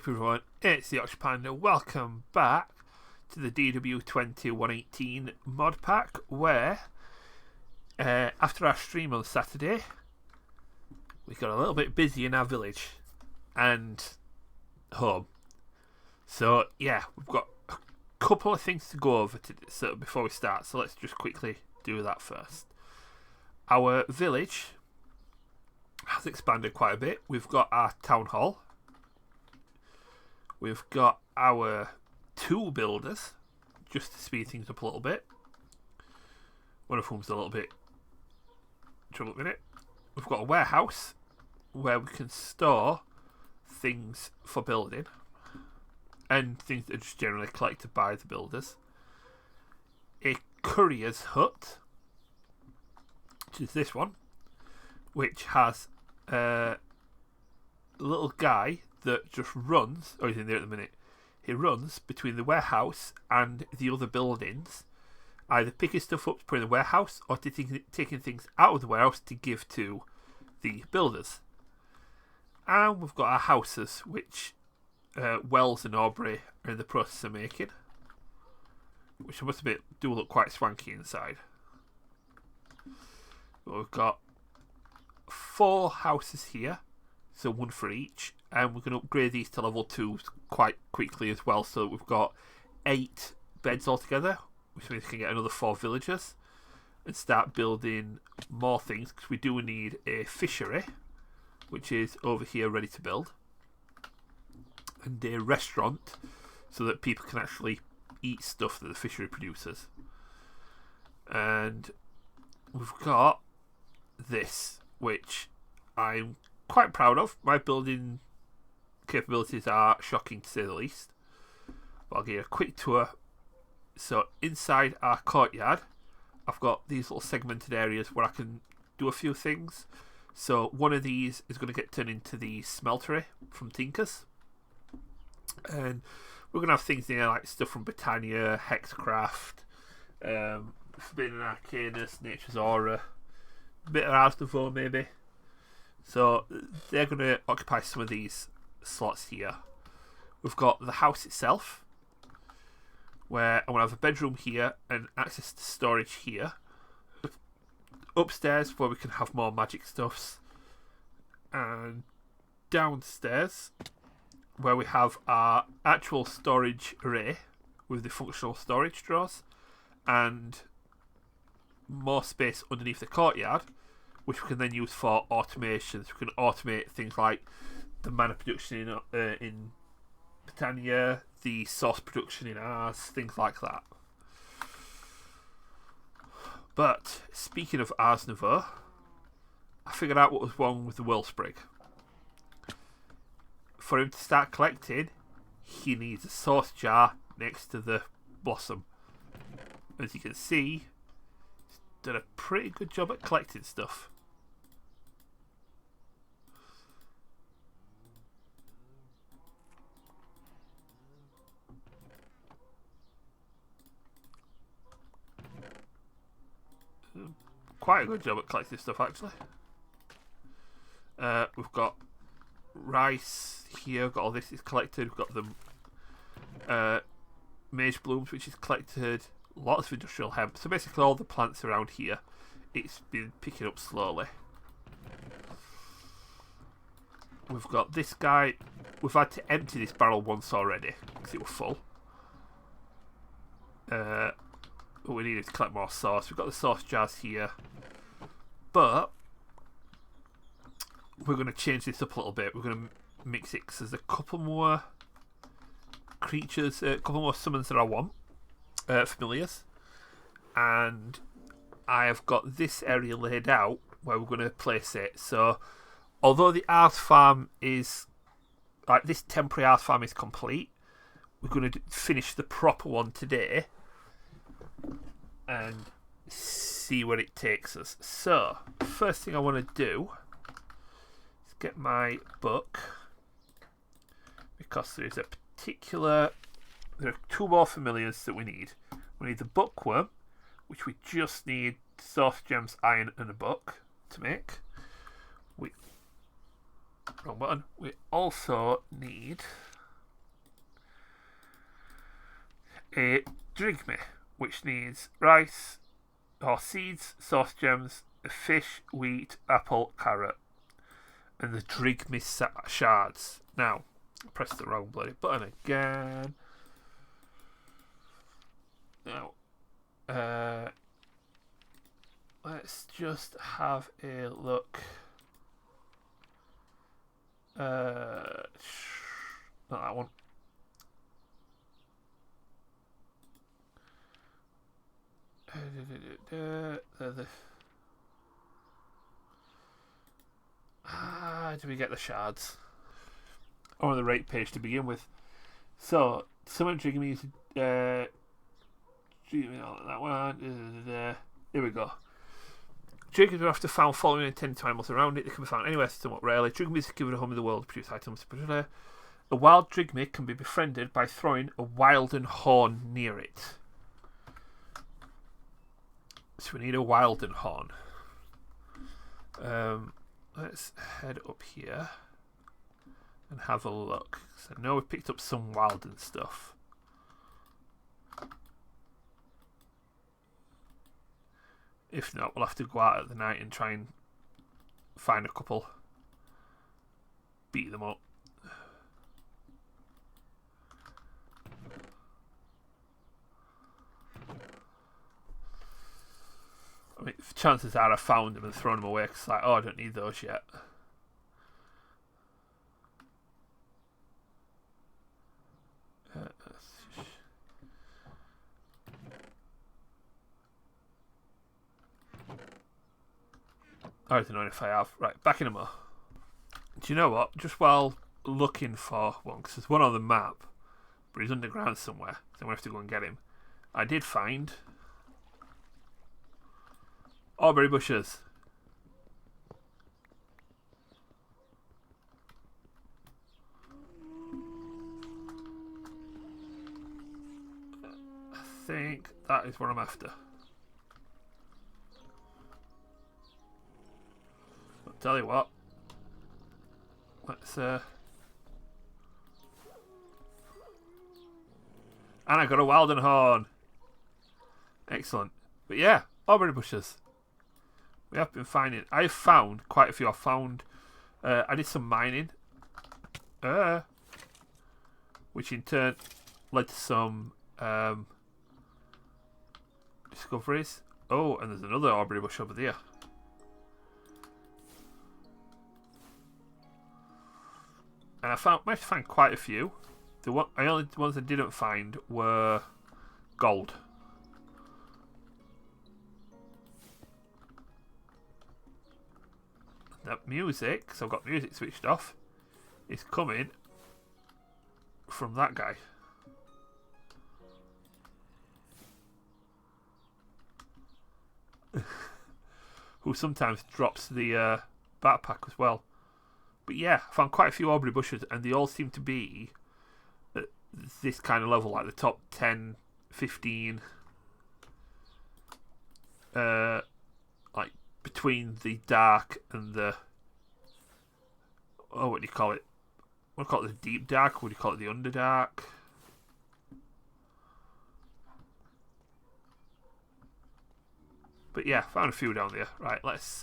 up everyone, it's the Yorkshire Panda. Welcome back to the DW20 1.18 mod pack, where after our stream on Saturday we got a little bit busy in our village and home. So yeah, we've got a couple of things to go over before we start, so let's just quickly do that first. Our village has expanded quite a bit. We've got our town hall. We've got our two builders, just to speed things up a little bit. One of whom's a little bit trouble at the minute. We've got a warehouse where we can store things for building and things that are just generally collected by the builders. A courier's hut, which is this one, which has a little guy that just runs, or he's in there at the minute, he runs between the warehouse and the other buildings, either picking stuff up to put in the warehouse or taking things out of the warehouse to give to the builders. And we've got our houses, which Wells and Aubrey are in the process of making, which I must admit do look quite swanky inside. But we've got 4 houses here, so one for each, and we're going to upgrade these to level 2 quite quickly as well, so that we've got 8 beds altogether, which means we can get another 4 villagers and start building more things, because we do need a fishery, which is over here ready to build, and a restaurant so that people can actually eat stuff that the fishery produces. And we've got this, which I'm quite proud of. My building capabilities are shocking to say the least, but I'll give you a quick tour. So inside our courtyard, I've got these little segmented areas where I can do a few things. So one of these is going to get turned into the smeltery from Tinkers, and we're going to have things in there like stuff from Britannia, Hexcraft, Forbidden Arcanus, Nature's Aura, a bit of Ars Nouveau maybe. So they're going to occupy some of these slots here. We've got the house itself, where I'm going to have a bedroom here and access to storage here. Upstairs, where we can have more magic stuffs. And downstairs, where we have our actual storage array with the functional storage drawers, and more space underneath the courtyard, which we can then use for automations. We can automate things like the mana production in Britannia, the sauce production in ours, things like that. But speaking of Ars Nouveau, I figured out what was wrong with the Wellsprig. For him to start collecting, he needs a sauce jar next to the blossom. As you can see, he's done a pretty good job at collecting stuff. Quite a good job at collecting stuff, actually. We've got rice here, we've got all this is collected, we've got the mage blooms, which is collected, lots of industrial hemp, so basically all the plants around here, it's been picking up slowly. We've got this guy, we've had to empty this barrel once already, because it was full. But we needed to collect more sauce. We've got the sauce jars here, but we're going to change this up a little bit. We're going to mix it because there's a couple more creatures, a couple more summons that I want, familiars, and I have got this area laid out where we're going to place it. So although the art farm is, like this temporary art farm is complete, we're going to finish the proper one today and see where it takes us. So first thing I want to do is get my book, because there is a particular, there are 2 more familiars that we need. We need the Bookwyrm, which we just need source gems, iron and a book to make. Wrong button. We also need a Drygmy, which needs rice or seeds, sauce gems, fish, wheat, apple, carrot, and the Drygmy shards. Now, press the wrong bloody button again. Now, let's just have a look. Not that one. Do we get the shards? On the right page to begin with. So, someone Drygmy that one. Here we go. Drygmy are often found following intended to animals around it. They can be found anywhere, somewhat rarely. Drygmy is given a home in the world to produce items. A wild Drygmy can be befriended by throwing a Wilden horn near it. So we need a Wilden horn. Let's head up here and have a look. So I know we picked up some Wilden stuff. If not, we'll have to go out at the night and try and find a couple. Beat them up. I mean, chances are I found them and thrown them away because, like, oh, I don't need those yet. I don't know if I have. Right, back in a mo. Do you know what? Just while looking for one, because there's one on the map, but he's underground somewhere, so I'm going to have to go and get him. I did find Aubrey bushes. I think that is what I'm after. I'll tell you what. Let's and I got a Wilden horn. Excellent. But yeah, Aubrey bushes. We have been finding. I've found quite a few. I found. I did some mining, which in turn led to some discoveries. Oh, and there's another Aubrey bush over there. And I managed to find quite a few. The only ones I didn't find were gold. That music, so I've got music switched off, is coming from that guy. Who sometimes drops the backpack as well. But yeah, I found quite a few Aubrey bushes, and they all seem to be at this kind of level, like the top 10, 15. Like between the dark and the, oh, what do you call it? What do you call it? The deep dark? What do you call it? The underdark? But yeah, found a few down there. Right, let's.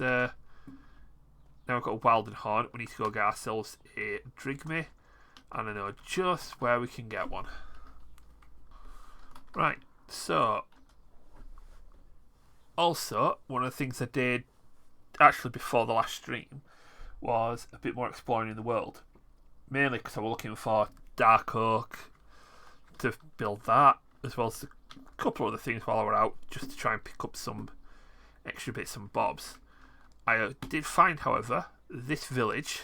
Now we've got a Wilden horn. We need to go get ourselves a Drygmy, and I know just where we can get one. Right, so. Also, one of the things I did actually before the last stream was a bit more exploring in the world. Mainly because I was looking for dark oak to build that, as well as a couple of other things while I was out, just to try and pick up some extra bits and bobs. I did find, however, this village,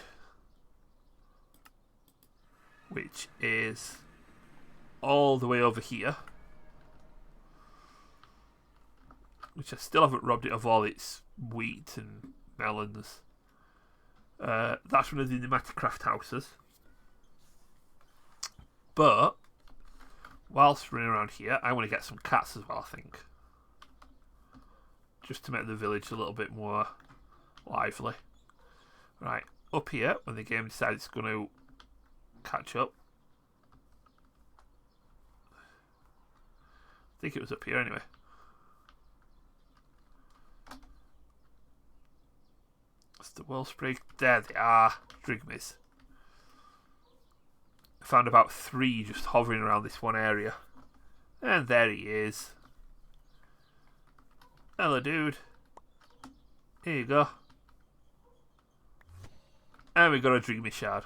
which is all the way over here, which I still haven't robbed it of all its wheat and melons. That's one of the Pneumaticraft houses. But whilst running around here, I want to get some cats as well, I think. Just to make the village a little bit more lively. Right, up here, when the game decides it's going to catch up. I think it was up here anyway. That's the wellsprig. There they are. Drygmies. I found about 3 just hovering around this one area. And there he is. Hello, dude. Here you go. And we got a Drygmy shard.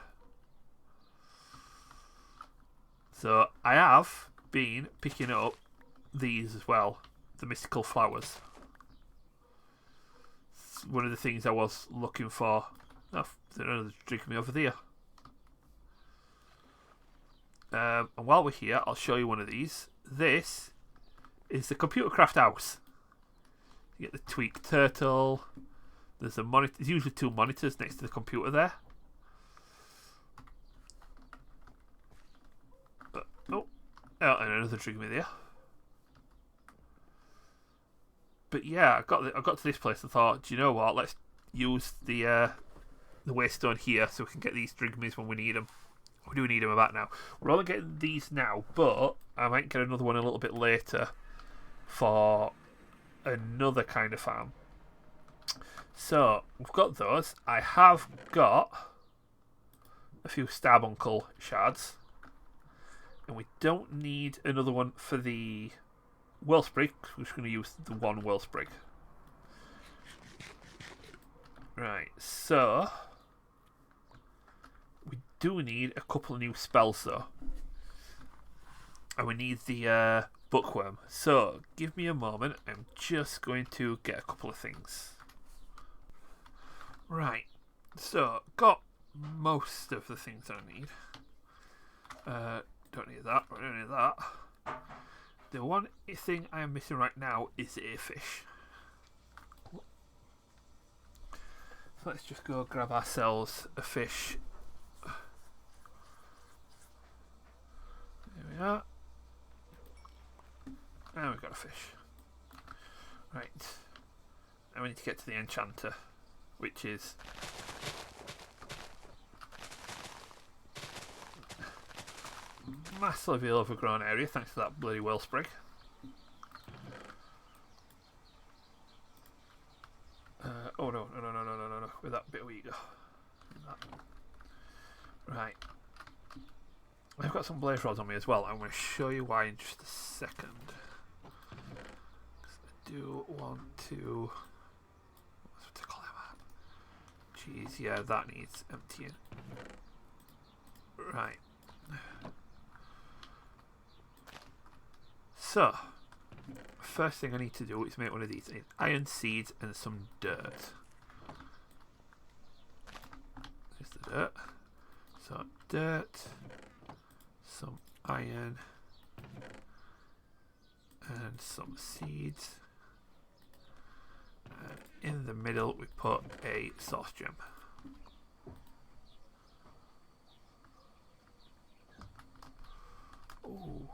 So I have been picking up these as well. The mystical flowers. It's one of the things I was looking for. Oh, there's another Drygmy over there. And while we're here, I'll show you one of these. This is the computer craft house. You get the tweaked turtle. There's a monitor. There's usually 2 monitors next to the computer there. Oh, and another Drygmy there. But yeah, I got to this place and thought, do you know what? Let's use the waystone here so we can get these Drygmies when we need them. We do need them about now. We're only getting these now, but I might get another one a little bit later for another kind of farm. So we've got those. I have got a few Starbuncle shards, and we don't need another one for the wellsprig. We're just going to use the one wellsprig. Right, so we do need a couple of new spells though, and we need the Bookwyrm. So give me a moment. I'm just going to get a couple of things. Right, so got most of the things I need. Don't need that. Don't need that. The one thing I am missing right now is a fish. So let's just go grab ourselves a fish. There we are. And we've got a fish. Right. And we need to get to the enchanter, which is massively overgrown area thanks to that bloody wellsprig. Oh no. With that bit, where you go. Right. I've got some blaze rods on me as well. I'm going to show you why in just a second. I do want to. What's to call him at? Jeez, yeah, that needs emptying. Right. So, first thing I need to do is make one of these. I need iron seeds and some dirt. There's the dirt. So, dirt, some iron, and some seeds. And in the middle we put a source gem. Ooh.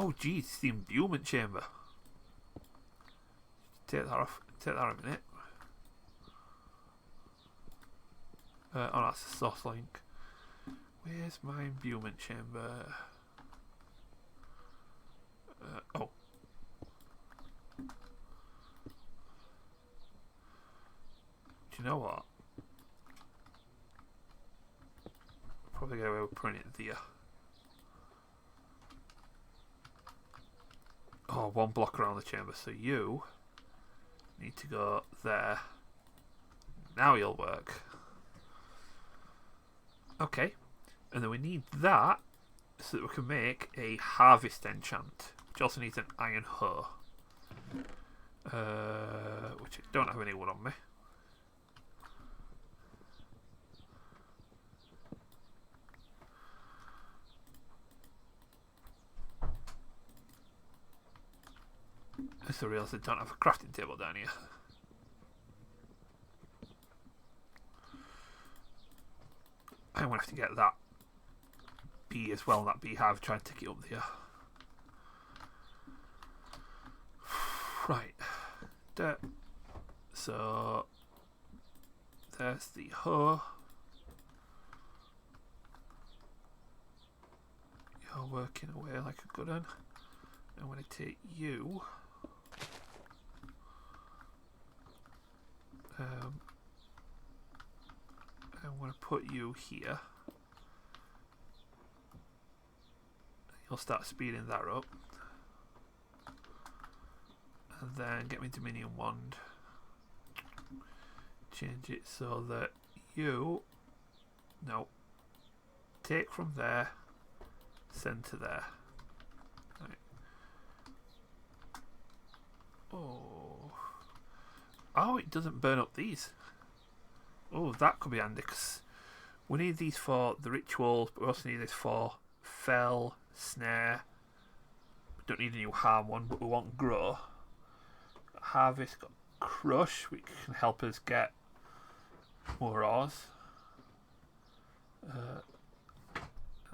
Oh geez, it's the imbuement chamber. Take that off. Take that a minute. Oh, that's the source link. Where's my imbuement chamber? Oh. Do you know what? Probably get away with putting it there. Oh, 1 block around the chamber. So you need to go there. Now you'll work. Okay. And then we need that so that we can make a harvest enchant, which also needs an iron hoe. Which I don't have any wood on me. I just realised I don't have a crafting table down here. I'm going to have to get that bee as well, that beehive, try and take it up there. Right. Dirt. So, there's the hoe. are working away like a good one. I'm going to take you. I'm going to put you here. You'll start speeding that up. And then get me Dominion Wand. Change it so that you... No. Take from there. Send to there. Right. Oh. Oh, it doesn't burn up these. Oh, that could be handy, because we need these for the rituals, but we also need this for fell, snare. We don't need a new harm one, but we want grow. Harvest, got crush, which can help us get more ores.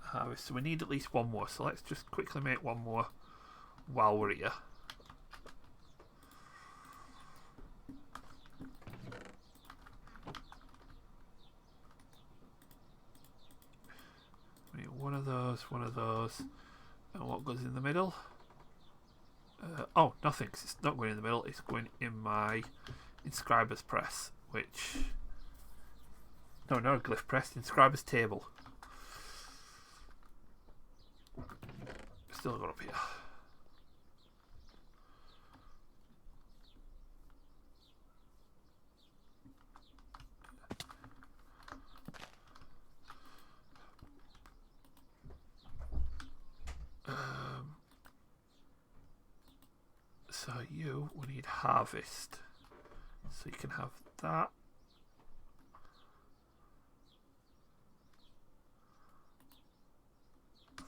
Harvest, so we need at least one more, so let's just quickly make one more while we're here. We need one of those, and what goes in the middle? Oh, nothing, 'cause it's not going in the middle, it's going in my inscriber's press, which... No, not a glyph press, inscriber's table. Still got up here. So we need harvest. So you can have that.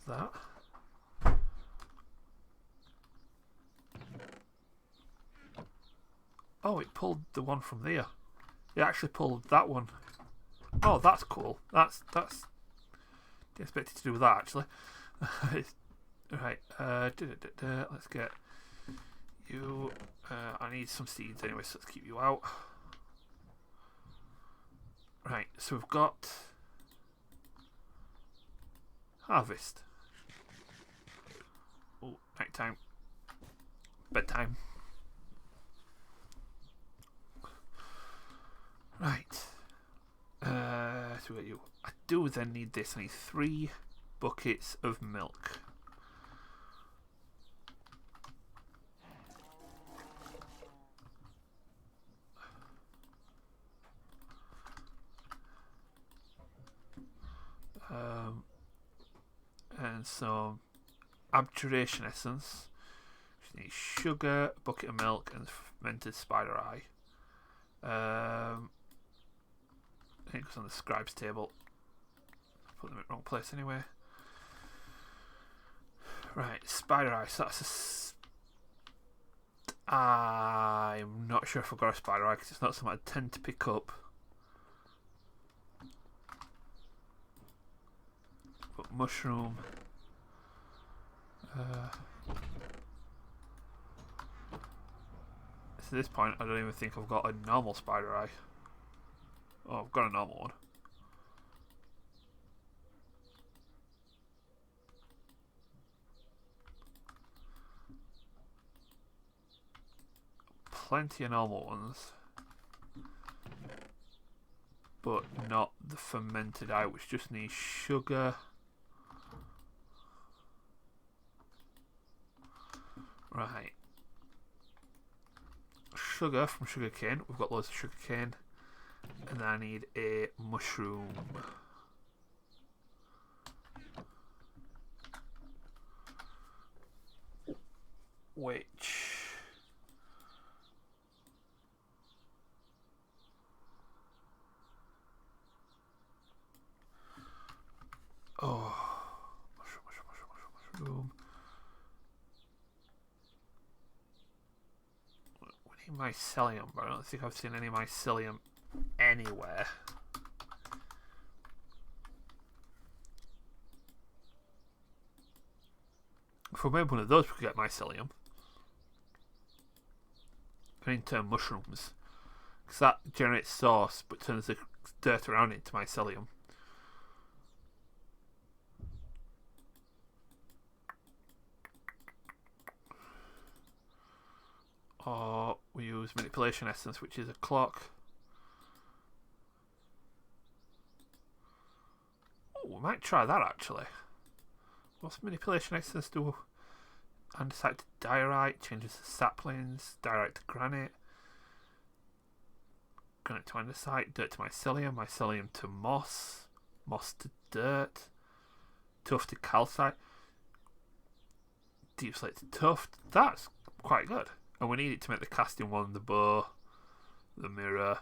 That. Oh, it pulled the one from there. It actually pulled that one. Oh, that's cool. That's didn't expect it to do that actually. Right. Let's get you. I need some seeds anyway, so let's keep you out. Right. So we've got harvest. Oh, night time. Bedtime. Right. So we got you. I do then need this. I need 3 buckets of milk. And some abjuration essence. Just need sugar, a bucket of milk, and fermented spider eye. I think it was on the scribe's table. Put them in the wrong place anyway. Right, spider eye. So that's a... I'm not sure if I've got a spider eye because it's not something I tend to pick up. But mushroom. At this point, I don't even think I've got a normal spider eye. Oh, I've got a normal one. Plenty of normal ones. But not the fermented eye, which just needs sugar. Right. Sugar from sugar cane. We've got loads of sugar cane. And then I need a mushroom. Which... Oh. Mushroom. We need mycelium, but I don't think I've seen any mycelium anywhere. If we made one of those, we could get mycelium. And in turn, mushrooms. Because that generates sauce, but turns the dirt around it into mycelium. or we use manipulation essence, which is a clock. Oh, we might try that actually. What's manipulation essence do? Andesite to diorite, changes the saplings, diorite to granite, granite to andesite, dirt to mycelium, mycelium to moss, moss to dirt, tuff to calcite, deep slate to tuft. That's quite good. And we need it to make the casting one, the bow, the mirror,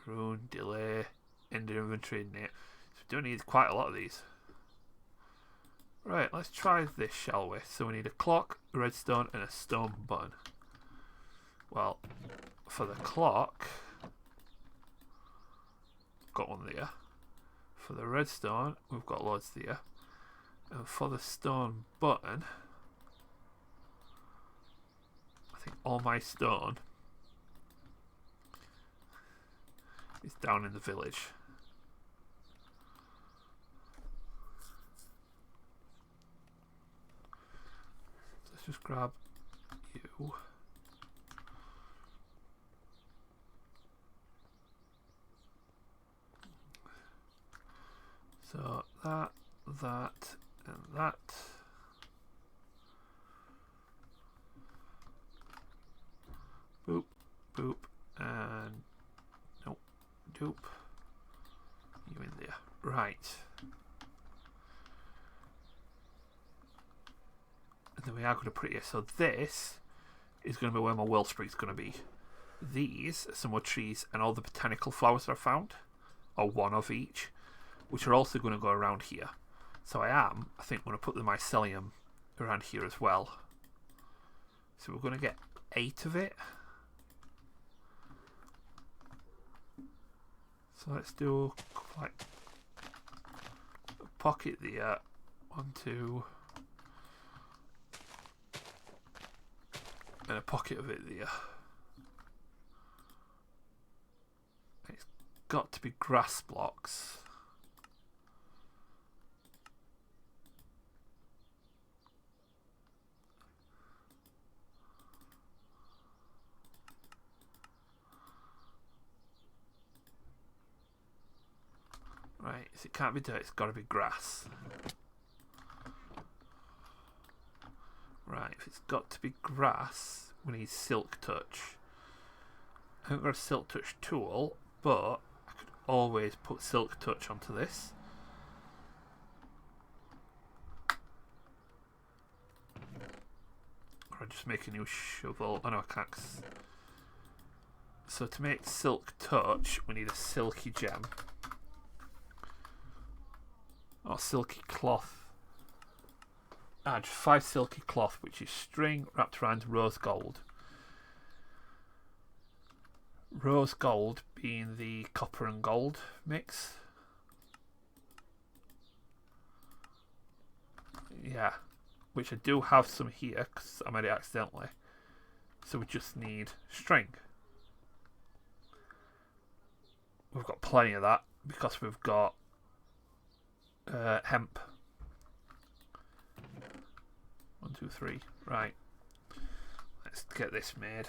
rune, delay, end of inventory, knit. So we do need quite a lot of these. Right, let's try this, shall we? So we need a clock, a redstone, and a stone button. Well, for the clock, got one there. For the redstone, we've got loads there. And for the stone button, I think all my stone is down in the village. Let's just grab you. So that, and that. Boop, boop, and nope, doop. You in there. Right. And then we are going to put it here. So this is going to be where my wellspring is going to be. These are some more trees and all the botanical flowers that I found, or one of each, which are also going to go around here. So I think, going to put the mycelium around here as well. So we're going to get 8 of it. So let's do like a pocket there. 1, 2, and a pocket of it there. It's got to be grass blocks. Right, so it can't be dirt, it's got to be grass. Right, if it's got to be grass, we need silk touch. I haven't got a silk touch tool, but I could always put silk touch onto this. Or I just make a new shovel. Oh no, I can't. So to make silk touch, we need a silky gem. Or silky cloth. Just 5 silky cloth, which is string wrapped around rose gold. Rose gold being the copper and gold mix. Yeah, which I do have some here because I made it accidentally. So we just need string. We've got plenty of that because we've got hemp. 1, 2, 3. Right. Let's get this made.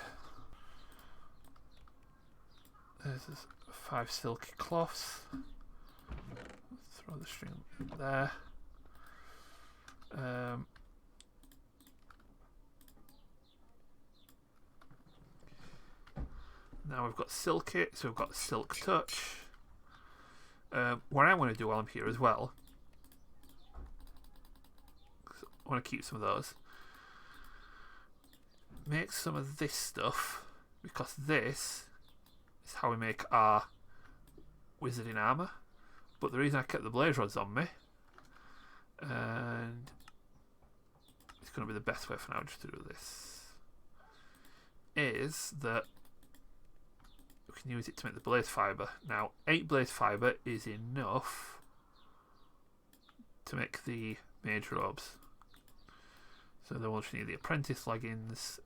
There's 5 silky cloths. Let's throw the string in there. Now we've got silky, so we've got silk touch. What I want to do while I'm here as well, I want to keep some of those. Make some of this stuff, because this is how we make our wizarding armour. But the reason I kept the blaze rods on me, and it's going to be the best way for now just to do this, is that we can use it to make the blaze fibre. Now 8 blaze fibre is enough to make the mage robes. So then we'll just need the apprentice leggings,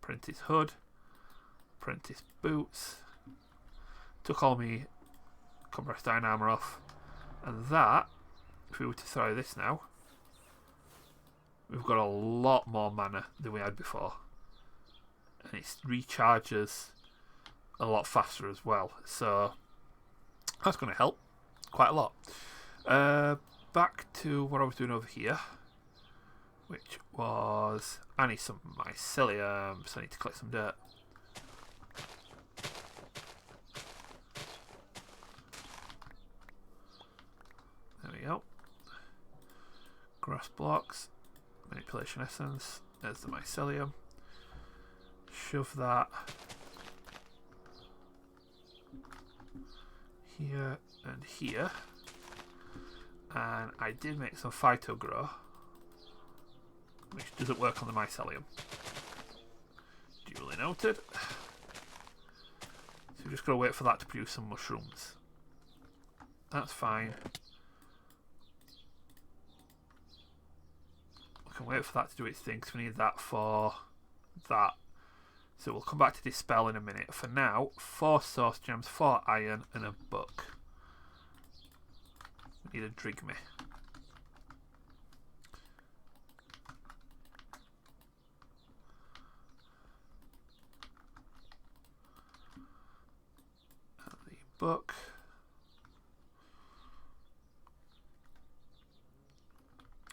apprentice hood, apprentice boots. Took all my compressed iron armour off. And that, if we were to throw this now, we've got a lot more mana than we had before. And it recharges a lot faster as well. So that's going to help quite a lot. Back to what I was doing over here, which was I need some mycelium, so I need to collect some dirt. There we go. Grass blocks, manipulation essence. There's the mycelium. Shove that here and here. And I did make some phyto grow, which doesn't work on the mycelium. Duly noted. So we've just got to wait for that to produce some mushrooms. That's fine. We can wait for that to do its thing because we need that for that. So we'll come back to Dispel in a minute. For now, 4 source gems, 4 iron, and a book. We need a Drygmy. And the book.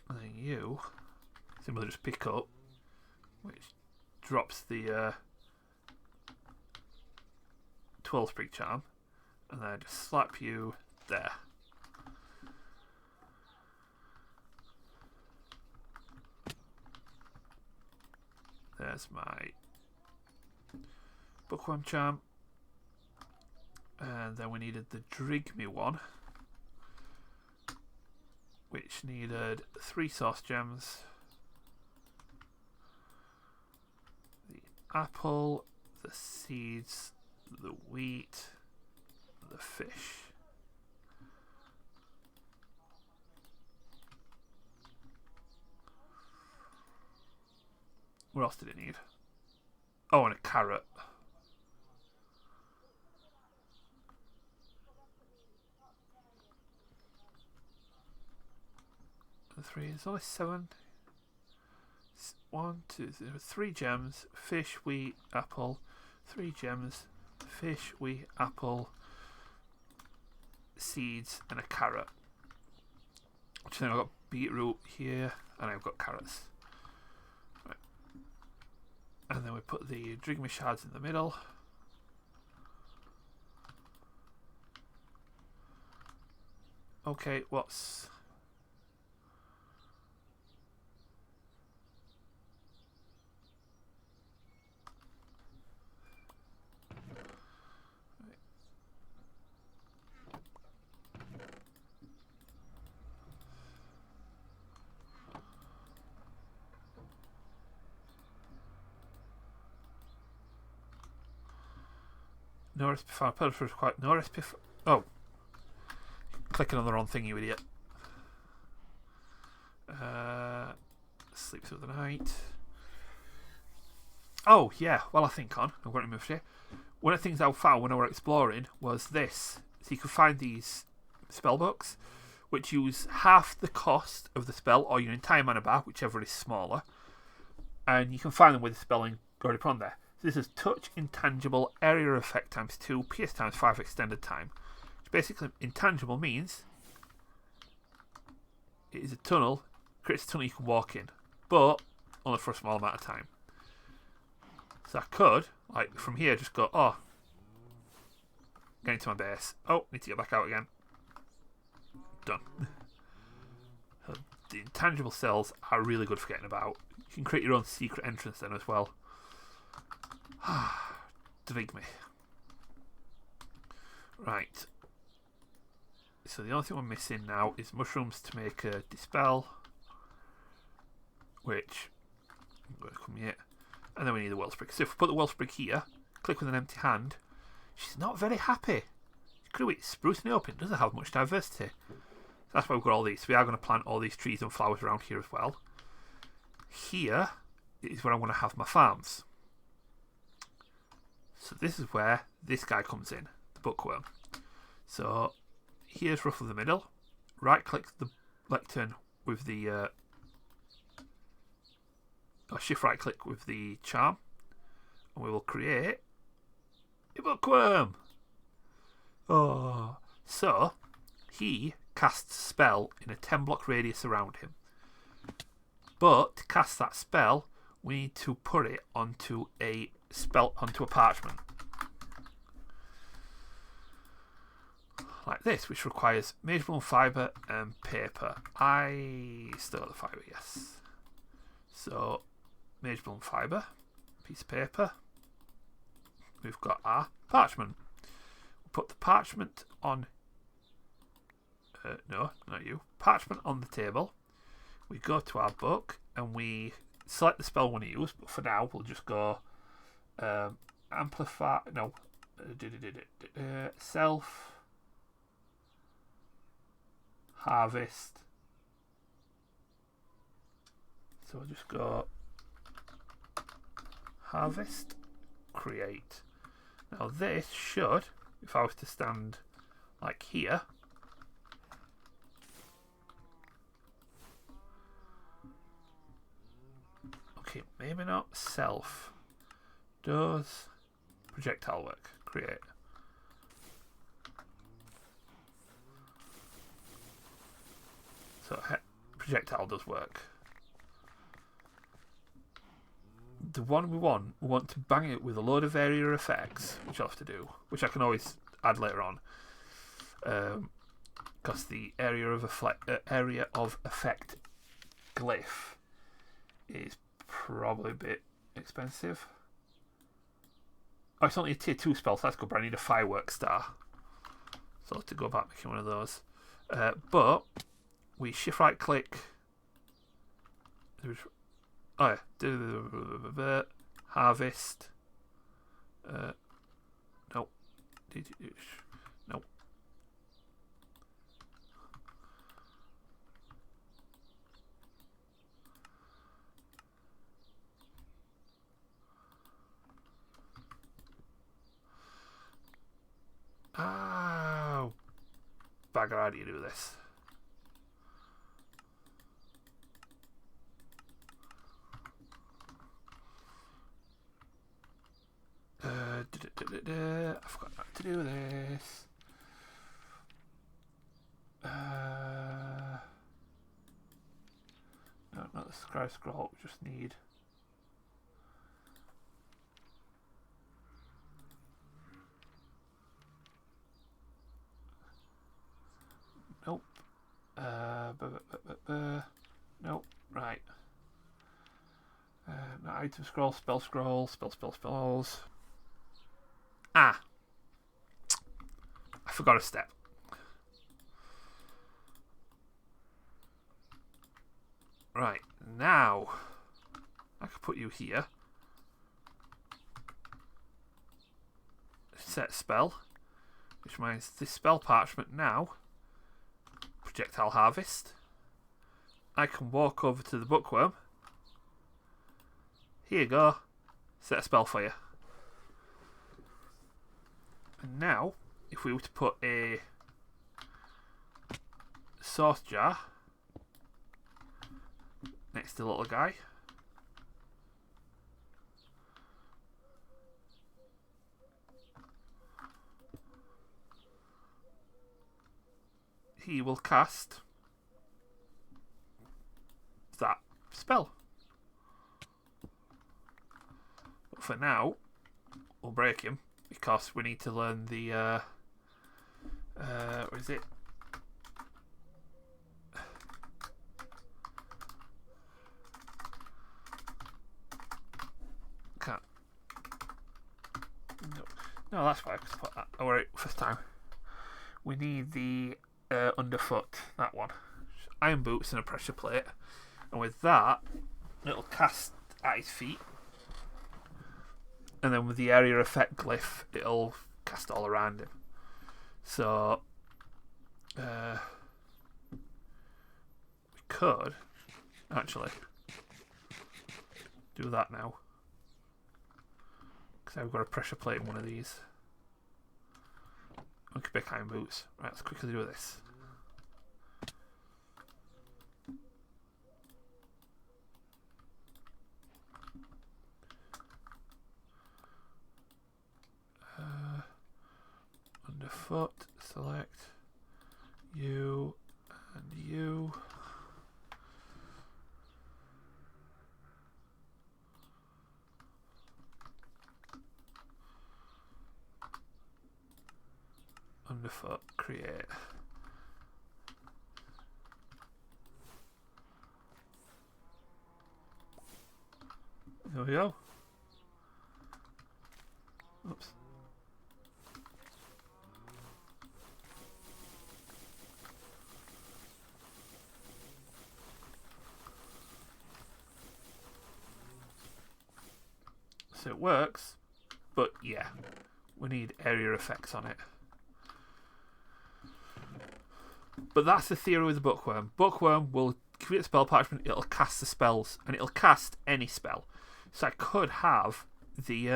And then you simply just pick up, which drops the 12 sprig charm, and then just slap you there. There's my Bookwyrm charm, and then we needed the Drygmy one, which needed 3 source gems, the apple, the seeds, the wheat, the fish. What else did it need? Oh, and a carrot. The 3 is only 7. 1, 2, 3 gems, fish, wheat, apple. 3 gems, fish, wheat, apple, seeds, and a carrot. Which then I've got beetroot here, and I've got carrots. Right. And then we put the Drygmy shards in the middle. Okay, what's... No recipe found. No recipe. Oh, clicking on the wrong thing, you idiot. Sleep through the night. Oh yeah. Well, I think I've got to remove here. One of the things I found when I was exploring was this. So you can find these spell books, which use half the cost of the spell or your entire mana bar, whichever is smaller, and you can find them with the spelling already put on there. This is touch intangible area effect times 2, PS times 5 extended time. Which basically, intangible means it is a tunnel, creates a tunnel you can walk in, but only for a small amount of time. So I could, like from here, just go, oh, get into my base. Oh, need to get back out again. Done. The intangible cells are really good for getting about. You can create your own secret entrance then as well. Drygmy. Right. So the only thing we're missing now is mushrooms to make a dispel, which I'm going to come here, and then we need the wellspring. So if we put the wellspring here, click with an empty hand, she's not very happy. She could have eaten spruce in the open. It doesn't have much diversity. So that's why we've got all these. So we are going to plant all these trees and flowers around here as well. Here is where I want to have my farms. So this is where this guy comes in, the Bookwyrm. So here's roughly the middle. Right click the lectern with the or shift right click with the charm, and we will create a Bookwyrm. Oh, so he casts a spell in a 10 block radius around him. But to cast that spell, we need to put it onto a parchment. Like this, which requires mage bone fibre and paper. I still got the fibre, yes. So, mage bone fibre, piece of paper. We've got our parchment. We'll put the parchment on. No, not you. Parchment on the table. We go to our book and we select the spell we want to use. But for now, we'll just go amplify. No, self. Harvest. So we'll just go harvest, create. Now this should, if I was to stand like here, okay, maybe not self. Does projectile work? Create. So projectile does work. The one we want to bang it with a load of area effects, which I'll have to do, which I can always add later on, because the area of effect glyph is probably a bit expensive. Oh, it's only a tier 2 spell, so that's good, but I need a firework star, so I'll have to go back making one of those. But we shift right click. Oh yeah, harvest. No, no. Oh, bagger, how do you do this? I forgot how to do this. No, not the scroll. We just need. Nope. Nope. Right. No, item scroll, spells. Ah! I forgot a step. Right, now I can put you here. Set spell, which means this spell parchment now. Projectile harvest. I can walk over to the Bookwyrm. Here you go. Set a spell for you. And now, if we were to put a sauce jar next to the little guy, he will cast that spell. But for now, we'll break him because we need to learn the what is it? Can't. No, that's why I could put that. Oh, right, first time. We need the underfoot, that one. Iron boots and a pressure plate. And with that, it'll cast at his feet. And then with the area effect glyph, it'll cast all around him. So, we could actually do that now. Because I've got a pressure plate in one of these. We could make iron boots. Right, let's quickly do this. underfoot, select you and you. Underfoot, create. There we go. Oops. So it works, but yeah, we need area effects on it. But that's the theory with the Bookwyrm. Bookwyrm will give it a spell parchment, it'll cast the spells, and it'll cast any spell. So I could have the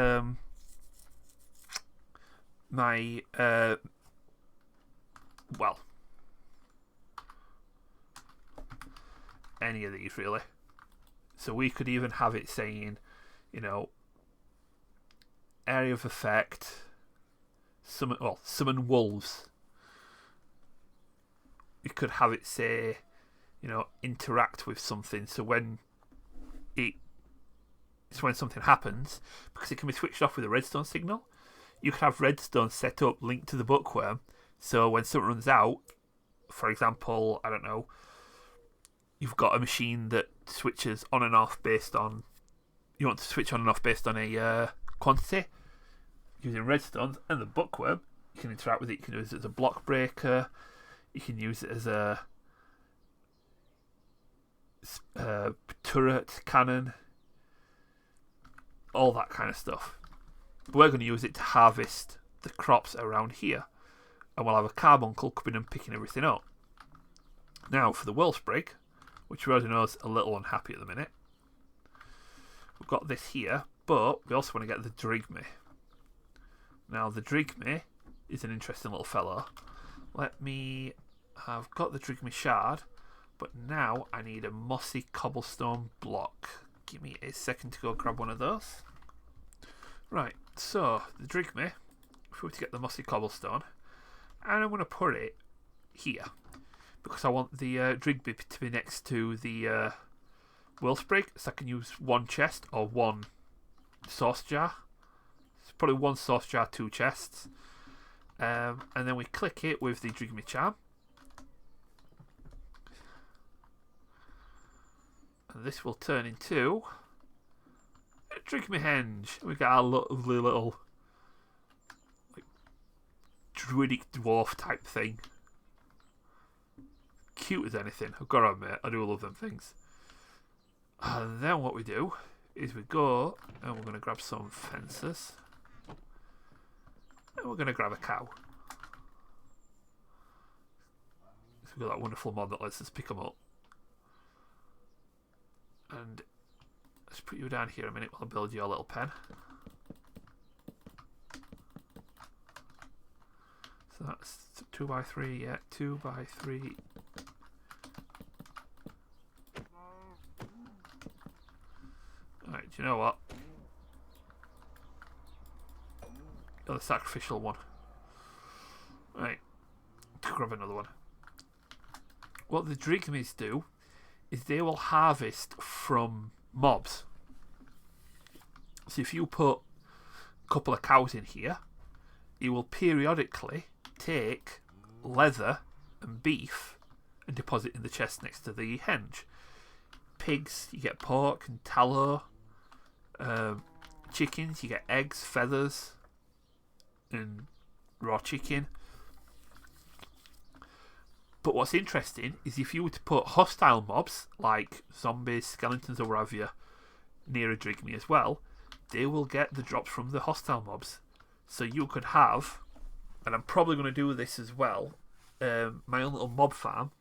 well, any of these really. So we could even have it saying, you know, area of effect, summon wolves. You could have it say, you know, interact with something. So when when something happens, because it can be switched off with a redstone signal, you can have redstone set up linked to the Bookwyrm. So when something runs out, for example, I don't know, you've got a machine that switches on and off based on, you want to switch on and off based on a quantity, using redstone, and the Bookwyrm, you can interact with it. You can use it as a block breaker, you can use it as a turret, cannon, all that kind of stuff. But we're going to use it to harvest the crops around here, and we'll have a carbuncle coming and picking everything up. Now for the wellsprig, which we already know is a little unhappy at the minute, we've got this here, but we also want to get the Drygmy. Now the Drygmy is an interesting little fellow. I've got the Drygmy shard, but now I need a mossy cobblestone block. Give me a second to go grab one of those. Right, so the Drygmy, if we were to get the mossy cobblestone, and I'm going to put it here, because I want the Drygmy to be next to the wellsprig, so I can use one chest or one sauce jar. It's probably one sauce jar, two chests. And then we click it with the Drygmy charm. And this will turn into a Drygmy henge. We got our lovely little like druidic dwarf type thing. Cute as anything. I've got to admit, I do love them things. And then what we do is we go and we're going to grab some fences. And we're going to grab a cow. So we've got that wonderful mod that lets us pick them up. And let's put you down here a minute while I build your little pen. So that's 2x3, yeah, 2x3. Alright, do you know what? Got the sacrificial one. Right, grab another one. What the Drygmies do is they will harvest from mobs. So if you put a couple of cows in here, it will periodically take leather and beef and deposit in the chest next to the henge. Pigs, you get pork and tallow. Chickens, you get eggs, feathers, and raw chicken. But what's interesting is if you were to put hostile mobs like zombies, skeletons, or what have you near a Drygmy as well, they will get the drops from the hostile mobs. So you could have, and I'm probably going to do this as well, my own little mob farm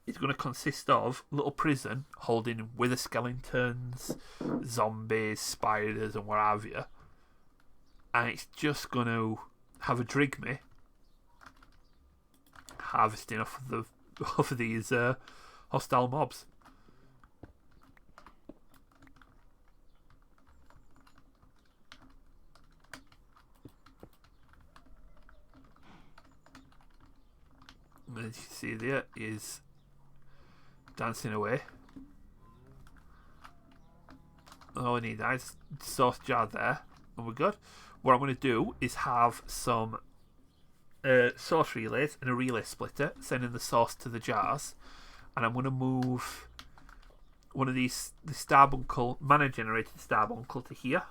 is going to consist of little prison holding wither skeletons, zombies, spiders, and what have you. And it's just going to have a Drygmy harvesting off of these hostile mobs. as you see there, is dancing away. All we need now is sauce jar there, and we're good. What I'm going to do is have some sauce relays and a relay splitter, sending the sauce to the jars, and I'm going to move one of these, the Starbuncle, mana generated Starbuncle, to here.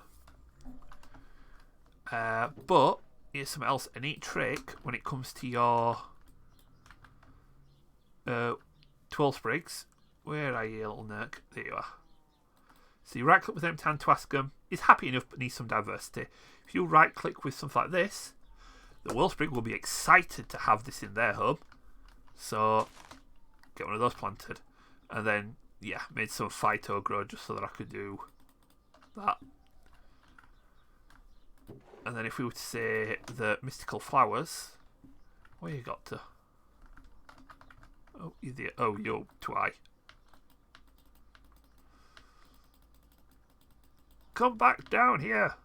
But here's something else, a neat trick when it comes to your 12 sprigs. Where are you, little nerk? There you are. So you right click with Ep9 to ask them, is happy enough but needs some diversity. If you right click with something like this, the Wellspring will be excited to have this in their hub. So get one of those planted. And then, yeah, made some Phyto grow just so that I could do that. And then if we were to say the Mystical Flowers, where you got to? Oh, you're there. Oh, you're twi. Come back down here.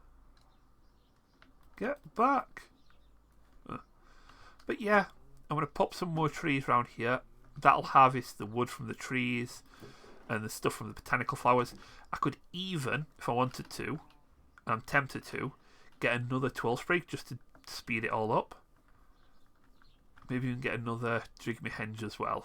Get back. But yeah, I'm going to pop some more trees around here. That'll harvest the wood from the trees and the stuff from the botanical flowers. I could even, if I wanted to, and I'm tempted to, get another 12 sprig just to speed it all up. Maybe even get another Drygmy henge as well.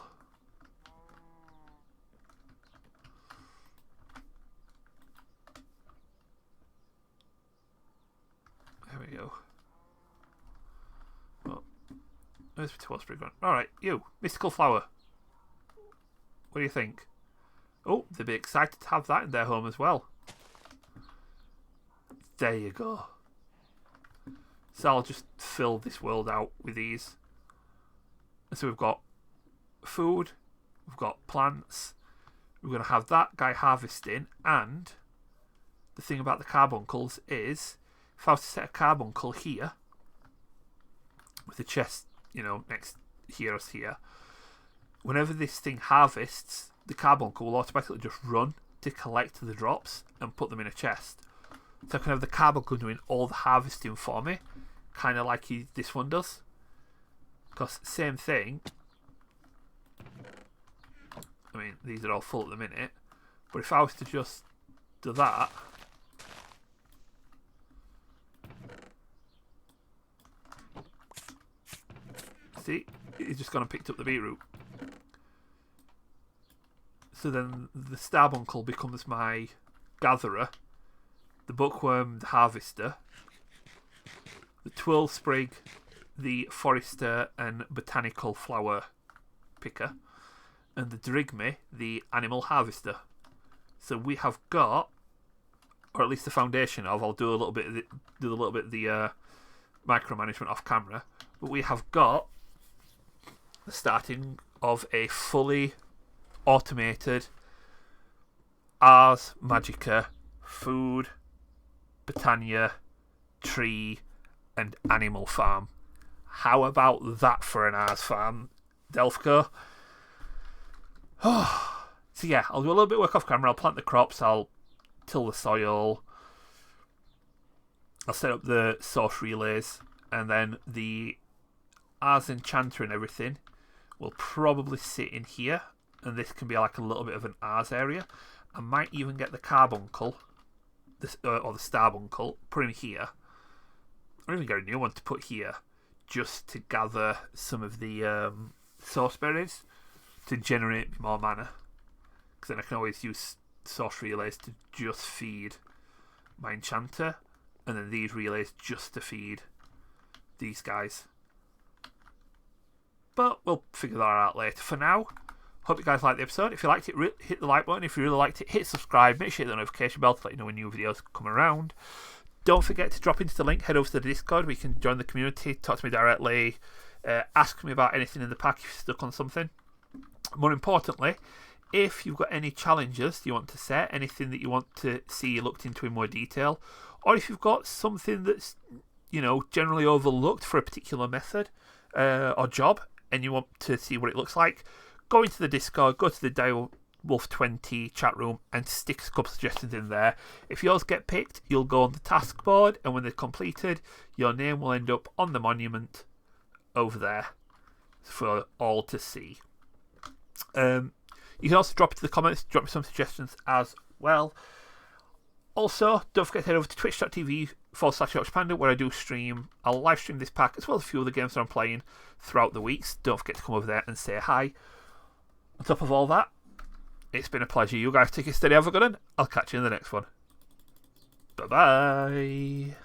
There we go. Well, where's the 12 sprig gone? Alright, you, Mystical Flower. What do you think? Oh, they'd be excited to have that in their home as well. There you go. So I'll just fill this world out with these. And so we've got food, we've got plants, we're going to have that guy harvesting, and the thing about the carbuncles is, if I was to set a carbuncle here, with the chest, you know, next here or here, whenever this thing harvests, the carbuncle will automatically just run to collect the drops and put them in a chest. So I can have the carbuncle doing all the harvesting for me, kind of like this one does. Because same thing. I mean, these are all full at the minute. But if I was to just do that, see, he's just gone and picked up the beetroot. So then the Starbuncle becomes my gatherer, the Bookwyrm the harvester, the Twirl Sprig the forester and botanical flower picker, and the Drygmy the animal harvester. So we have got, or at least the foundation of, I'll do a little bit of the micromanagement off camera, but we have got the starting of a fully automated Ars Magica food, botania, tree and animal farm. How about that for an Ars farm, Delphco? Oh. So yeah, I'll do a little bit of work off camera. I'll plant the crops, I'll till the soil, I'll set up the source relays, and then the Ars enchanter and everything will probably sit in here, and this can be like a little bit of an Ars area. I might even get the carbuncle, or the starbuncle, put in here. Or even get a new one to put here, just to gather some of the source berries to generate more mana. Because then I can always use source relays to just feed my enchanter, and then these relays just to feed these guys. But we'll figure that out later. For now, hope you guys liked the episode. If you liked it, hit the like button. If you really liked it, hit subscribe. Make sure you hit the notification bell to let you know when new videos come around. Don't forget to drop into the link, head over to the Discord where you can join the community, talk to me directly, ask me about anything in the pack if you're stuck on something. More importantly, if you've got any challenges you want to set, anything that you want to see looked into in more detail, or if you've got something that's, you know, generally overlooked for a particular method or job, and you want to see what it looks like, go into the Discord, go to the DireWolf20 chat room and stick a couple of suggestions in there. If yours get picked, you'll go on the task board, and when they're completed, your name will end up on the monument over there. for all to see. You can also drop into the comments, drop me some suggestions as well. Also, don't forget to head over to twitch.tv/Yorkshire Panda, where I do stream. I'll live stream this pack as well as a few other games that I'm playing throughout the weeks. Don't forget to come over there and say hi. On top of all that, it's been a pleasure. You guys take it steady, have a good one. I'll catch you in the next one. Bye bye.